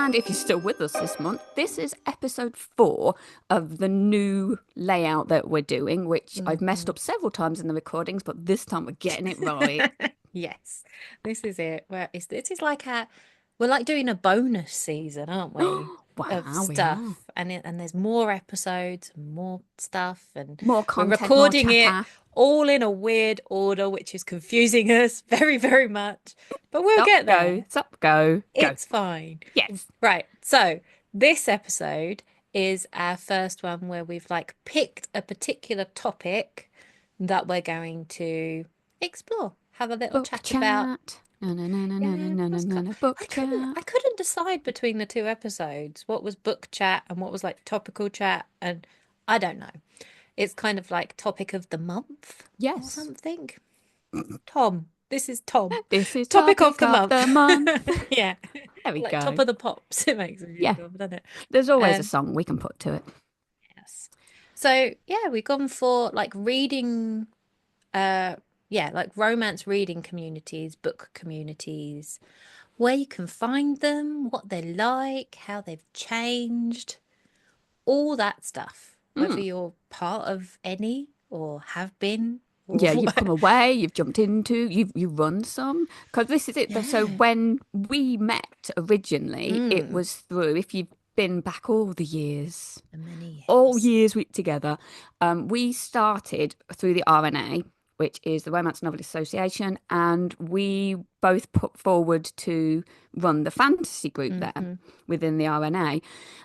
And if you're still with us this month, this is episode 4 of the new layout that we're doing, which I've messed Mhm. up several times in the recordings, but this time we're getting it right. Yes, this is it. This is like we're like doing a bonus season, aren't we? Of Wow, we are. stuff, and there's more episodes, more stuff, and More we're content, more recording it chatter. all in a weird order, which is confusing us very, very much. But we'll Stop, get go, there. stop, go, go. It's fine. Yes. Right. So this episode is our first one where we've like picked a particular topic that we're going to explore, have a little Book chat about. chat. No, no, no, no, no, no, Yeah, no, no, what's no, no. Book I couldn't chat. I couldn't decide between the two episodes. What was book chat and what was like topical chat, and I don't know. It's kind of like topic of the month or Yes. something. Tom. This is Tom. This is Topic of topic the of month. the month. Yeah. There we Like top go. of the pops. It makes me Yeah, think of, doesn't it? there's always a Um, song we can put to it. yes. So yeah, we've gone for like reading uh yeah, like romance reading communities, book communities, where you can find them, what they're like, how they've changed, all that stuff. Whether Mm. you're part of any or have been or Yeah, you've come what. away, you've jumped into, you run some. Because this is it. So Yeah. when we met originally, it Mm. was through, if you've been back Many all years. years together, we started through the RNA, which is the Romance Novelist Association, and we both put forward to run the fantasy group there Hmm. within the RNA.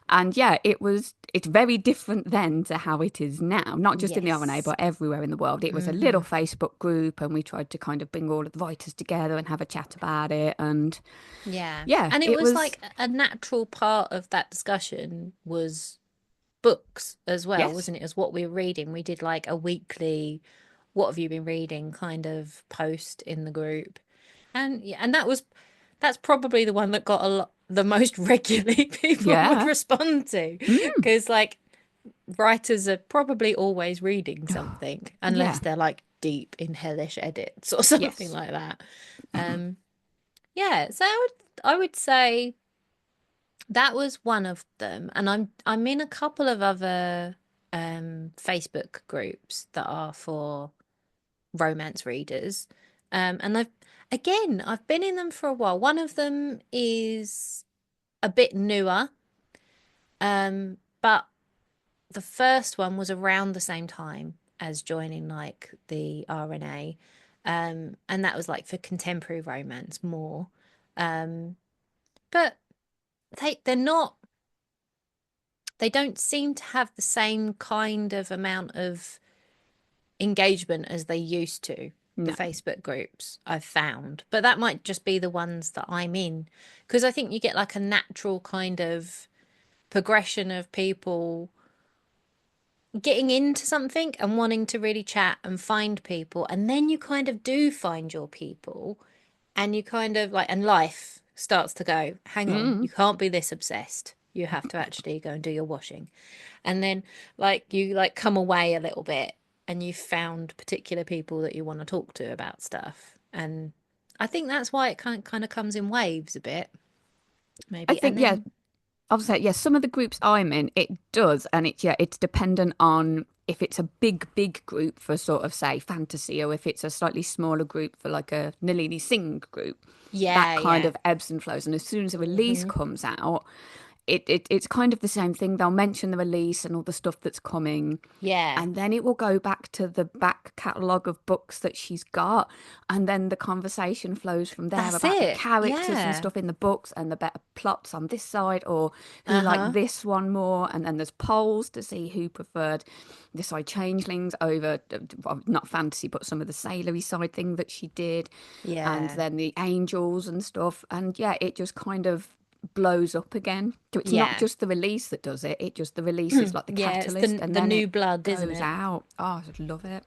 And yeah, it's very different then to how it is now, not just in the RNA, Yes. but everywhere in the world. It was a little Hmm. Facebook group, and we tried to kind of bring all of the writers together and have a chat about it. And Yeah. yeah, And it it was was, like a natural part of that discussion was books as well, yes, wasn't it? As what we were reading. We did like a weekly, what have you been reading kind of post in the group. And yeah, and that's probably the one that got a lot the most regularly people would yeah. respond to. Mm, Because like writers are probably always reading something, yeah, unless they're like deep in hellish edits or something yes. like that. Um, yeah, so I would say that was one of them, and I'm in a couple of other Facebook groups that are for romance readers. And I've been in them for a while. One of them is a bit newer, but the first one was around the same time as joining like the RNA. And that was like for contemporary romance more. Um, but they're not they don't seem to have the same kind of amount of engagement as they used to, the No. Facebook groups I've found. But that might just be the ones that I'm in. Because I think you get like a natural kind of progression of people getting into something and wanting to really chat and find people. And then you kind of do find your people and you kind of like, and life starts to go, hang on, Mm. you can't be this obsessed. You have to actually go and do your washing. And then like you like come away a little bit and you've found particular people that you want to talk to about stuff. And I think that's why it kind of comes in waves a bit, I maybe. And think, yeah, then, obviously, yes, some of the groups I'm in, it does, and it's dependent on if it's a big group for sort of say fantasy, or if it's a slightly smaller group for like a Nalini Singh group. That yeah, kind yeah. of ebbs and flows, and as soon as a release Hmm. comes out, it's kind of the same thing. They'll mention the release and all the stuff that's coming, Yeah, and then it will go back to the back catalogue of books that she's got. And then the conversation flows from there that's about the it. characters and Yeah. stuff in the books and the better plots on this side or who like Uh-huh. this one more. And then there's polls to see who preferred the side changelings over, well, not fantasy, but some of the sailory side thing that she did. And Yeah. then the angels and stuff. And yeah, it just kind of blows up again. So it's not Yeah. just the release that does it. It just the release is like the Yeah, it's catalyst, the and the then it new blood, isn't goes it? out. Oh, I just love it.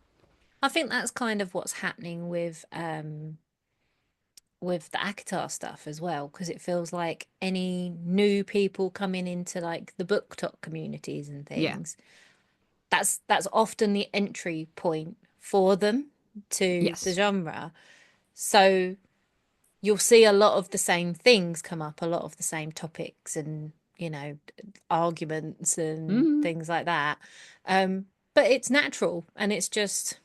I think that's kind of what's happening with the ACOTAR stuff as well, because it feels like any new people coming into like the book talk communities and Yeah. things, that's often the entry point for them to the Yes. genre. So you'll see a lot of the same things come up, a lot of the same topics and, arguments and Mm, things like that. But it's natural and it's just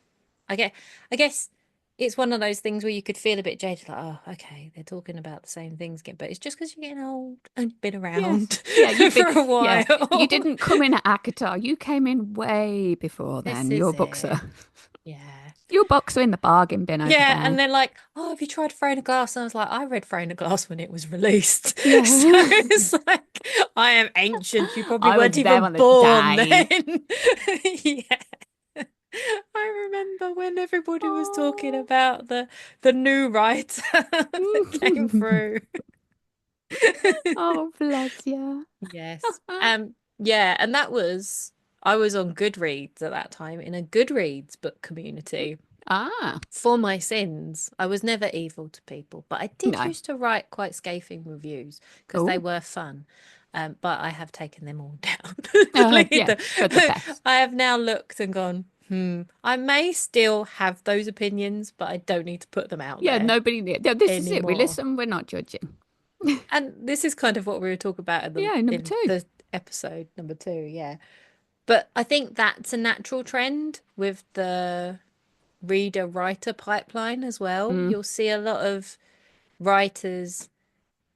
I guess it's one of those things where you could feel a bit jaded, like, oh, okay, they're talking about the same things again. But it's just because you're getting old and been yes. around Yeah, you've been, for a yeah. You while. didn't come in at ACOTAR. You came in way before This then. is it. Yeah. Your books are in the bargain bin over Yeah, and there. they're like, "Oh, have you tried Throne of Glass?" And I was like, "I read Throne of Glass when it was released." So Yeah. it's like, I am ancient. You probably I was weren't there even on the born day. then. Yeah. I remember when everybody was talking Oh. about the new writer that came through. Oh, bless you. Yes. Yeah, and I was on Goodreads at that time in a Goodreads book community. Ah, For my sins, I was never evil to people, but I did no. used to write quite scathing reviews because they Oh, were fun. But I have taken them all down. Deleted yeah, them. for the best. I have now looked and gone, I may still have those opinions, but I don't need to put them out Yeah, there nobody. Yeah, this is it. We anymore. listen. We're not judging. And this is kind of what we were talking about in the Yeah, number in two. the episode number two, yeah. But I think that's a natural trend with the reader writer pipeline as well. Mm, You'll see a lot of writers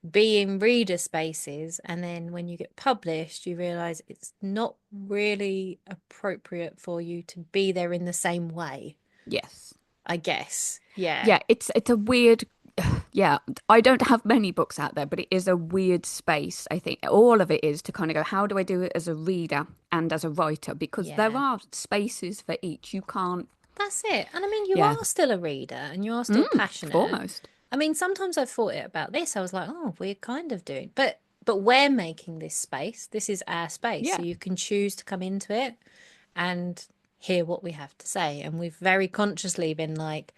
be in reader spaces, and then when you get published, you realize it's not really appropriate for you to be there in the same way, yes. I guess. Yeah. Yeah, it's a weird. Yeah, I don't have many books out there, but it is a weird space. I think all of it is to kind of go, how do I do it as a reader and as a writer? Because there Yeah. are spaces for each. You can't. That's it. And I mean, you Yeah. are still a reader and you are still passionate. Foremost. I mean, sometimes I've thought it about this. I was like, oh, we're kind of doing, but we're making this space. This is our space. So Yeah. you can choose to come into it and hear what we have to say. And we've very consciously been like,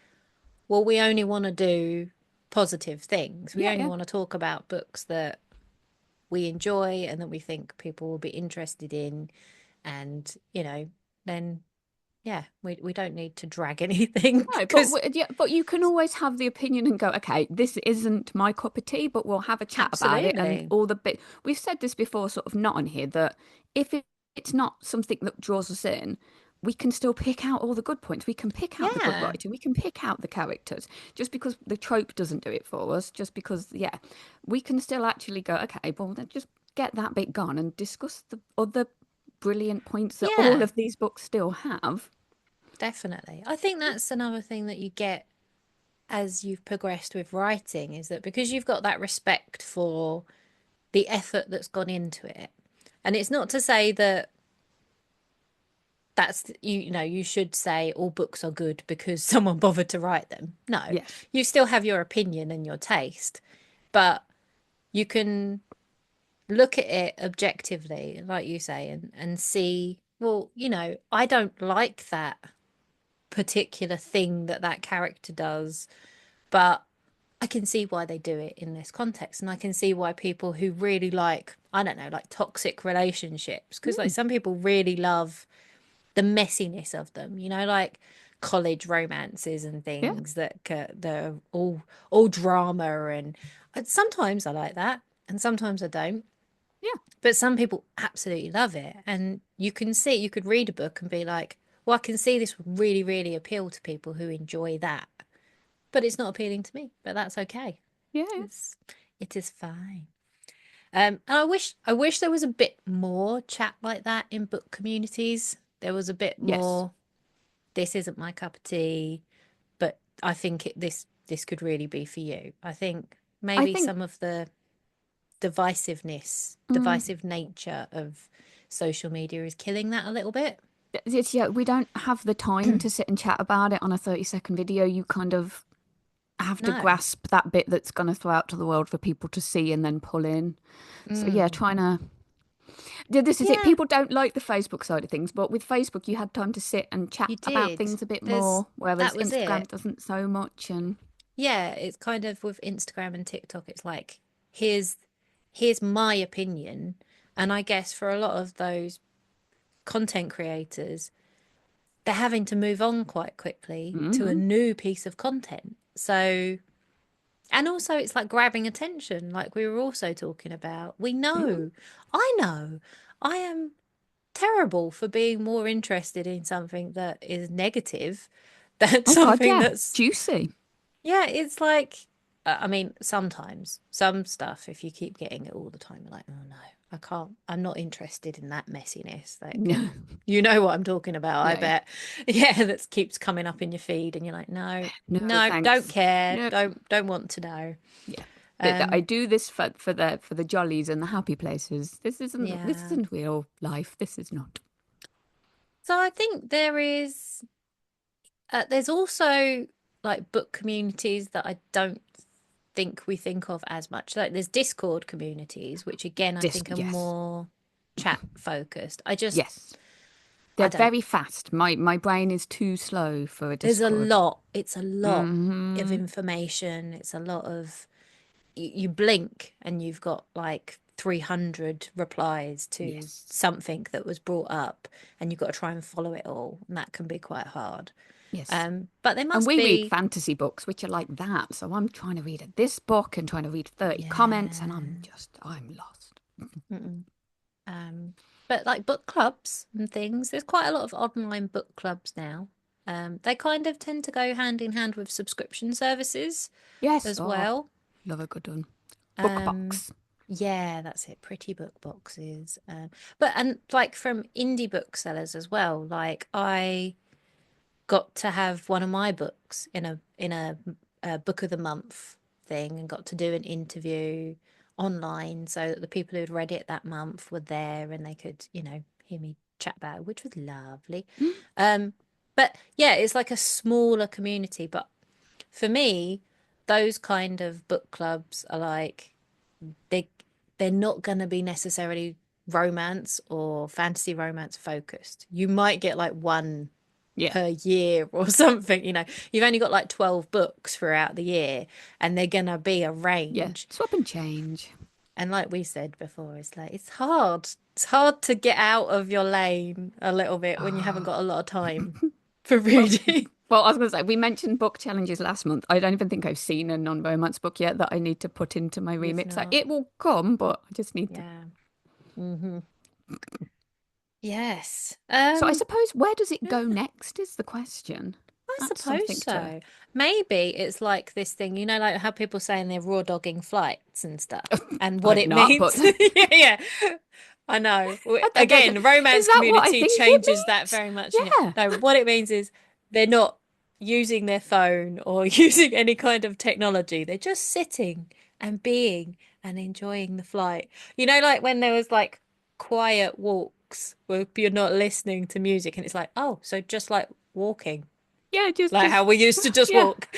well, we only want to do positive things. We Yeah, only yeah. want to talk about books that we enjoy and that we think people will be interested in. And, then yeah, we don't need to drag anything No, but because yeah, but you can always have the opinion and go, okay, this isn't my cup of tea, but we'll have a chat about it and absolutely. all the bit. We've said this before, sort of not on here, that if it's not something that draws us in, we can still pick out all the good points. We can pick out the good Yeah, writing. We can pick out the characters. Just because the trope doesn't do it for us, just because, yeah, we can still actually go, okay, well, then just get that bit gone and discuss the other brilliant points that all yeah, of these books still have. definitely. I think that's another thing that you get as you've progressed with writing is that because you've got that respect for the effort that's gone into it. And it's not to say that that's you should say all books are good because someone bothered to write them. No. Yes. You still have your opinion and your taste, but you can look at it objectively, like you say, and see, well, I don't like that particular thing that character does, but I can see why they do it in this context. And I can see why people who really like, I don't know, like toxic relationships, because like Mm, some people really love the messiness of them, like college romances and yeah. things they're all drama. And sometimes I like that and sometimes I don't. Yeah. But some people absolutely love it. And you could read a book and be like, well, I can see this would really, really appeal to people who enjoy that. But it's not appealing to me, but that's okay. Yeah. It's it is fine. And I wish there was a bit more chat like that in book communities. There was a bit Yes. more, this isn't my cup of tea, but I think this could really be for you. I think I maybe think some of the mm, divisive nature of social media is killing that a little bit. yeah, we don't have the time to sit and chat about it on a 30-second video. You kind of have to No. grasp that bit that's going to throw out to the world for people to see and then pull in. So yeah, Mm. trying to yeah, this is it. Yeah, People don't like the Facebook side of things, but with Facebook you had time to sit and chat you about did. things a bit There's more, whereas that was Instagram it. doesn't so much and Yeah, it's kind of with Instagram and TikTok, it's like, here's here's my opinion. And I guess for a lot of those content creators, they're having to move on quite quickly to a hmm new piece of content. So And also, it's like grabbing attention, like we were also talking about. We Mm. know, I know, I am terrible for being more interested in something that is negative than Oh God, something yeah, that's, juicy. yeah, it's like, I mean, sometimes some stuff, if you keep getting it all the time, you're like, oh no, I can't, I'm not interested in that messiness. Like, No, you know what I'm talking about, I yeah, bet. Yeah, that keeps coming up in your feed, and you're like, no, no, no, don't thanks. care, No, don't want to know. yeah. That I Um, do this for the jollies and the happy places. This yeah. isn't real life. This is not. So I think there's also like book communities that I don't think we think of as much. Like there's Discord communities, which again I think are Yes, more chat focused. yes. I They're don't. very fast. My brain is too slow for a There's a Discord. lot. It's a lot of Hmm. information. It's a lot of you blink and you've got like 300 replies to Yes, something that was brought up, and you've got to try and follow it all, and that can be quite hard. yes. But there And must we read be, fantasy books, which are like that. So I'm trying to read this book and trying to read 30 comments, and yeah. I'm lost. Mm-mm. Um, but like book clubs and things, there's quite a lot of online book clubs now. They kind of tend to go hand in hand with subscription services Yes. as Oh, well. love a good one. Book Um, box. yeah, that's it. Pretty book boxes. But and like from indie booksellers as well. Like I got to have one of my books in a book of the month thing, and got to do an interview online so that the people who'd read it that month were there and they could, hear me chat about it, which was lovely. Mm. Um, but yeah, it's like a smaller community. But for me, those kind of book clubs are like they they're not going to be necessarily romance or fantasy romance focused. You might get like one Yeah. per year or something, you've only got like 12 books throughout the year, and they're gonna be a Yeah. range. Swap and change. And like we said before, it's like it's hard to get out of your lane a little bit when you haven't Oh. got a lot of time for Well, reading. well, I was going to say, we mentioned book challenges last month. I don't even think I've seen a non-romance book yet that I need to put into my You've remit. So not. it will come, but I just need to. Yeah. Hmm. Yes. So I suppose, where does it go next is the question. I That's suppose something to. so. Maybe it's like this thing, like how people saying they're raw dogging flights and stuff, and what I've it not, but means. Yeah, yeah. I know. I don't. Again, Is romance that what I community think it changes that means? very much. Yeah. No, what it means is they're not using their phone or using any kind of technology. They're just sitting and being and enjoying the flight. Like when there was like quiet walks where you're not listening to music, and it's like, oh, so just like walking. Yeah, Like how just, we used to just yeah. walk.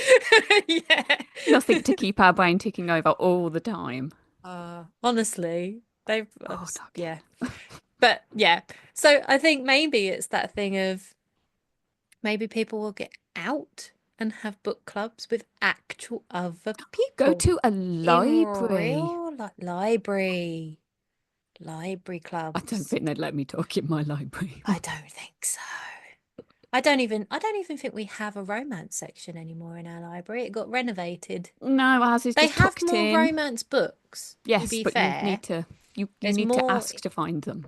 Yeah. Nothing to keep our brain ticking over all the time. Honestly, Oh, dog. yeah. But yeah. So I think maybe it's that thing of maybe people will get out and have book clubs with actual other Go people to a in library. real library I don't clubs. think they'd let me talk in my library. I don't think so. I don't even think we have a romance section anymore in our library. It got renovated. No, ours is They just have tucked more in. romance books, to Yes, be but you fair. need to you There's need to more, ask to find them.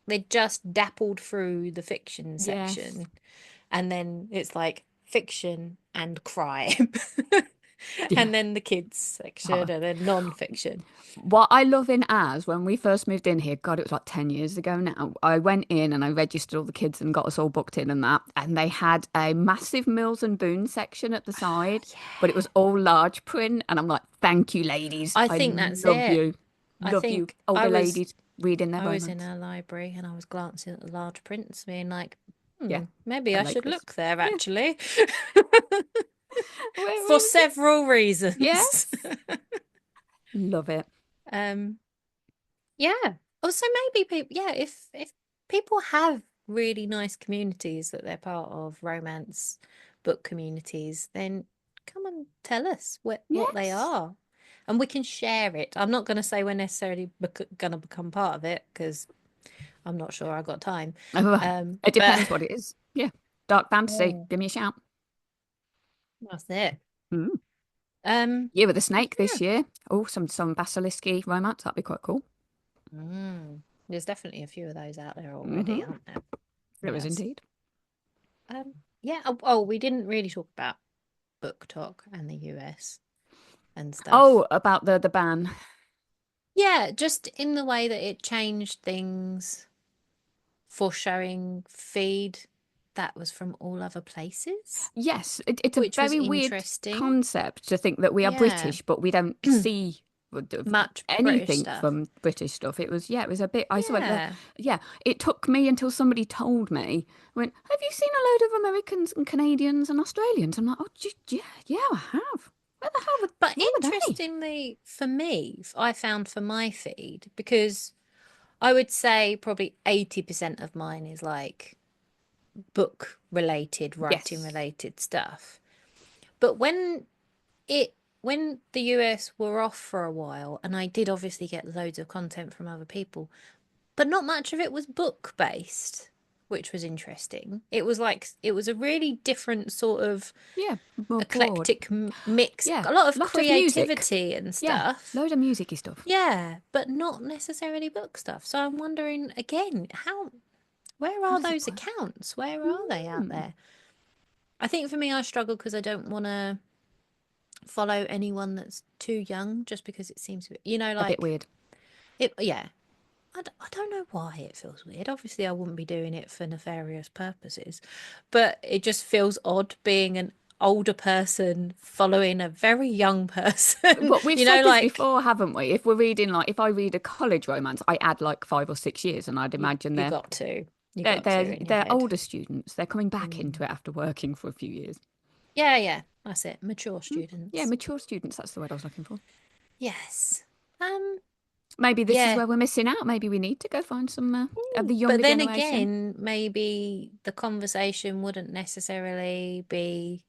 they just dappled through the fiction Yes. section, and then it's like fiction and crime. Yeah. And then the kids Oh. section, and then non-fiction. What I love in ours, when we first moved in here, God, it was like 10 years ago now. I went in and I registered all the kids and got us all booked in and that. And they had a massive Mills and Boon section at the side, but it Yeah. was all large print. And I'm like, thank you, ladies. I I think that's love it. you. I Love you, think older ladies reading their I was in romance. a library, and I was glancing at the large prints, being like, Yeah, maybe I I like should this. look there Yeah. actually. For We just, several reasons. yes. Love it. Um, yeah. Also, maybe people, yeah, if people have really nice communities that they're part of, romance book communities, then come and tell us what they Yes. are, and we can share it. I'm not going to say we're necessarily going to become part of it, because I'm not sure I've got time. Oh, it But depends what it is. Yeah. Dark fantasy. Mm. Give me a shout. That's it. Mm. Year with a Snake this Yeah. year. Oh, some Basilisky romance. That'd be quite cool. There's definitely a few of those out there Hmm. already, aren't there? There is Yes. indeed. Yeah. Oh, we didn't really talk about book talk and the US and stuff. Oh, about the ban. Yeah, just in the way that it changed things for showing feed that was from all other places, Yes, it's a which was very weird interesting. concept to think that we are Yeah, British, but we don't see much British anything stuff. from British stuff. It was, yeah, it was a bit. I saw it. Yeah, Yeah, it took me until somebody told me. Went, have you seen a load of Americans and Canadians and Australians? I'm like, oh, yeah, yeah, I have. but Where were they? interestingly for me, I found for my feed, because I would say probably 80% of mine is like book related, writing Yes. related stuff. But it when the US were off for a while, and I did obviously get loads of content from other people, but not much of it was book based, which was interesting. It was a really different sort of Yeah, more broad. eclectic mix, Yeah, a lot of lot of music. creativity and Yeah, stuff. load of musicy stuff. Yeah, but not necessarily book stuff. So I'm wondering again, where How are does it those work? accounts? Where are they out Hmm. there? I think for me, I struggle because I don't want to follow anyone that's too young just because it seems, A bit like weird. yeah. I don't know why it feels weird. Obviously, I wouldn't be doing it for nefarious purposes, but it just feels odd being an older person following a very young person. But we've said this Like before, haven't we? If we're reading like if I read a college romance, I add like 5 or 6 years, and I'd imagine you got to, in your they're head. older students. They're coming back into Mm. it after working for a few years. Yeah, yeah, that's it. Mature Mm. Yeah, students. mature students. That's the word I was looking for. Yes. Um, Maybe this is yeah. where we're missing out. Maybe we need to go find some of the But younger then generation. again, maybe the conversation wouldn't necessarily be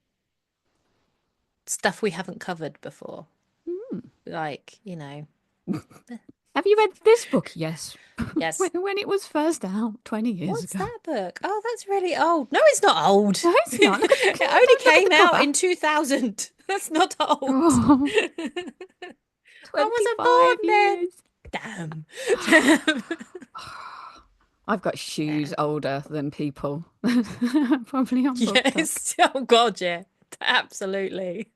stuff we haven't covered before. Hmm. Like, Have you read this book? Yes. yes. When it was first out 20 years What's ago. that book? Oh, that's really old. No, it's not old. No, it's not. Look at the It only look at came the out cover. in 2000. That's not old. Oh, I 25 wasn't born years. then. Damn. I've got Yeah. shoes older than people. Probably on book talk. Yes. Oh God, yeah. Absolutely.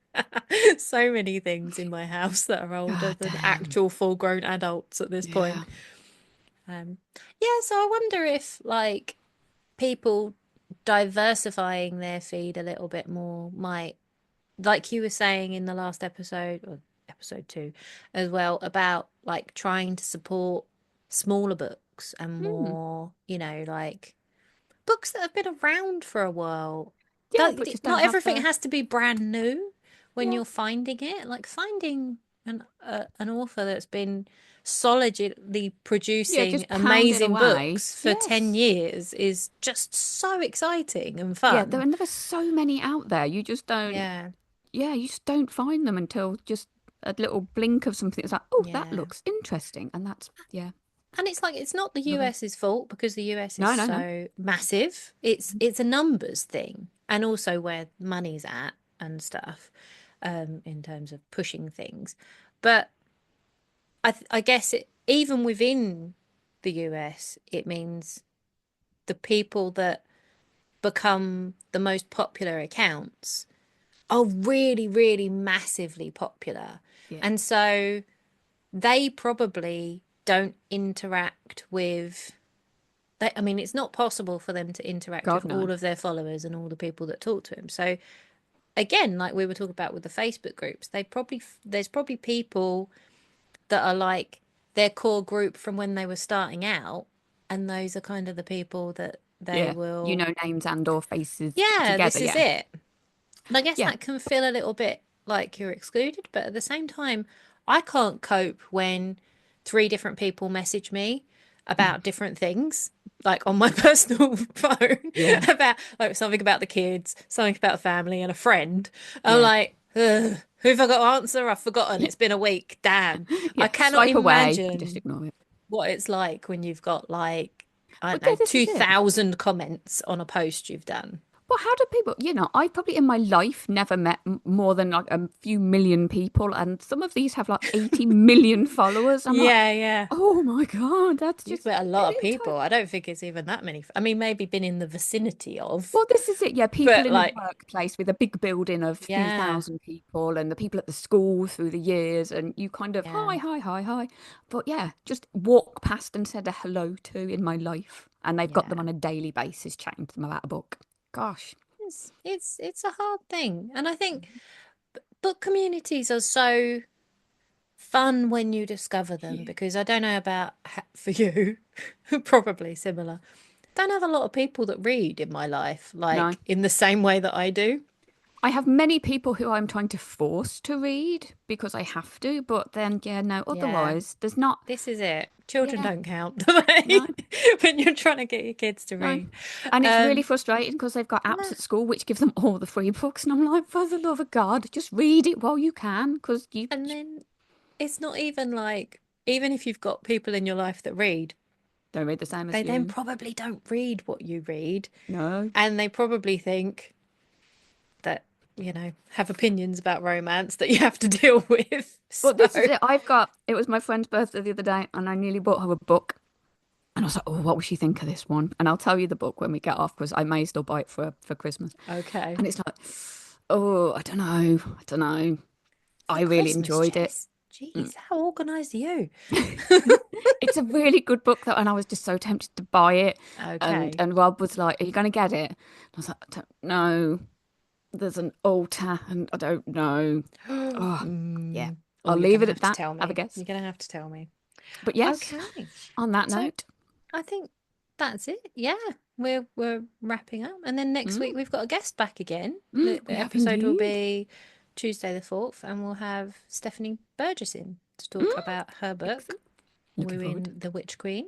So many things in my house that are older God than damn. actual full-grown adults at this Yeah. point. Yeah, so I wonder if like people diversifying their feed a little bit more might, like you were saying in the last episode, or episode two as well, about like trying to support smaller books and Hmm. more, like books that have been around for a while. Yeah, but just don't Not have everything the. has to be brand new when Yeah. you're finding it. Like finding an author that's been solidly Yeah, producing just pounding amazing away. books for 10 Yes. years is just so exciting and Yeah, fun. there are so many out there. You just don't. Yeah, Yeah, you just don't find them until just a little blink of something. It's like, oh, that yeah. looks interesting, and that's yeah, And it's like it's not the love it. US's fault because the US is No, no, no. so massive. It's a numbers thing, and also where money's at and stuff, in terms of pushing things. But I guess even within the US, it means the people that become the most popular accounts are really, really massively popular, Yeah, and so they probably don't interact with. I mean, it's not possible for them to interact with God no. all of their followers and all the people that talk to him. So again, like we were talking about with the Facebook groups, there's probably people that are like their core group from when they were starting out, and those are kind of the people that they Yeah, will. names and or faces Yeah, together. this is Yeah, it. And I guess yeah. that can feel a little bit like you're excluded, but at the same time, I can't cope when three different people message me about different things, like on my personal phone, Yeah, about like something about the kids, something about the family, and a friend. I'm yeah, like, ugh, who have I got to answer? I've forgotten. yeah, It's been a week. Damn. yeah. I cannot Swipe away. Just imagine ignore it. what it's like when you've got like, I Well, don't know, this is it. 2,000 comments on a post you've done. But how do people, I probably in my life never met more than like a few million people, and some of these have like 80 million followers. I'm like, Yeah, yeah. oh my God, that's You've just met a lot of really people. tiny. I don't think it's even that many. I mean, maybe been in the vicinity of, Well, this is it. Yeah, people but in a like, workplace with a big building of a few yeah, thousand people, and the people at the school through the years, and you kind of yeah, hi, hi, hi, hi. But yeah, just walk past and said a hello to in my life, and they've got them yeah. on a daily basis, chatting to them about a book. Gosh, It's a hard thing, and I think book communities are so fun when you discover them yeah. because I don't know about for you, probably similar. Don't have a lot of people that read in my life, No. like in the same way that I do. I have many people who I'm trying to force to read because I have to, but then, yeah, no, Yeah, otherwise, there's not, this is it. Children yeah, don't count, do they? no, When you're trying to get your kids to no. read. And it's really Um, frustrating because they've got apps yeah. at school which give them all the free books. And I'm like, for the love of God, just read it while you can because you And then it's not even like, even if you've got people in your life that read, don't read the same as they then you. probably don't read what you read. No. And they probably think that, have opinions about romance that you have to deal with. So, But this is it. It was my friend's birthday the other day and I nearly bought her a book. And I was like, oh, what would she think of this one? And I'll tell you the book when we get off because I may still buy it for Christmas. okay. And it's like, oh, I don't know. I don't know. For I really Christmas, enjoyed it. Jess. Mm. Jeez, how organized are you? It's a really good book though, and I was just so tempted to buy it. And Okay. and Rob was like, "Are you going to get it?" And I was like, "I don't know. There's an altar, and I don't know." Oh, yeah. Oh, I'll you're leave gonna it at have to that. tell Have a me. guess. You're gonna have to tell me. But yes, Okay. on that So note, I think that's it. Yeah, we're wrapping up, and then next week mm, we've got a guest back again. The we have episode will indeed. be Tuesday the 4th, and we'll have Stephanie Burgess in to Mm, talk about her book, excellent. Looking forward. Wooing the Witch Queen.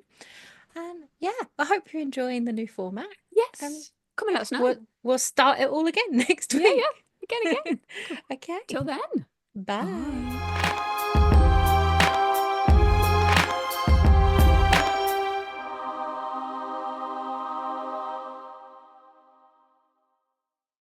And yeah, I hope you're enjoying the new format. And Yes. Come and yeah, let us know. we'll start it all again next Yeah, week. yeah. Again, again. Cool. Okay. Till then. Bye. Bye.